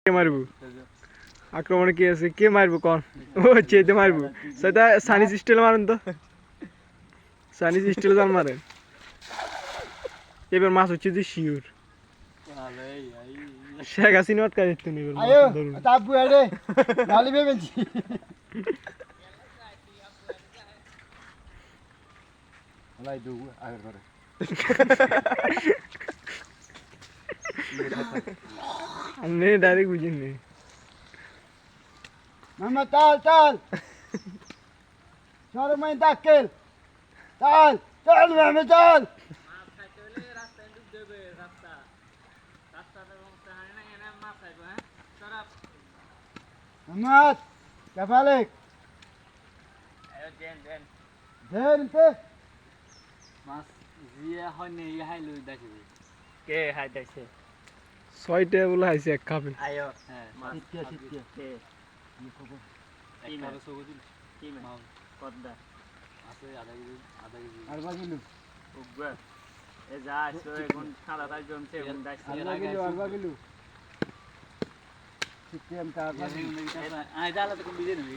কে মারবো আক্রমণে কি আছে কে মারবো কোন ও চেতে মারবো সেটা সানিস স্টাইল মারেন তো সানিস স্টাইল জান মারেন এবার মাছ হচ্ছে যে শিওর শেখ হাসিনা আটকা দিতে নেই আয়ো তাবু আরে গালি বেবেছি লাই দু আগের করে हमने डायरेक्ट बुझी नहीं মামা তাল তাল চল মাই দাকেল তাল তাল মামা তাল মামা কাফালেক দেন তে মাছ জিয়া হয় নে হাই লই দাইছে কে হাই দাইছে ছয়টা বলে আইছে এক কাপে আয়ো হ্যাঁ সিটকে সিটকে কে কি খবর কি একটা মাছ সগো দিল কি মাছ কদ্দা আছে আধা কেজি আর বাগিলু উগবা এ যা আসো এখন খালা তাই জমছে এখন দাইছে আর বাগিলু সিটকে এম তা আই জালা তো কম বিজে নেই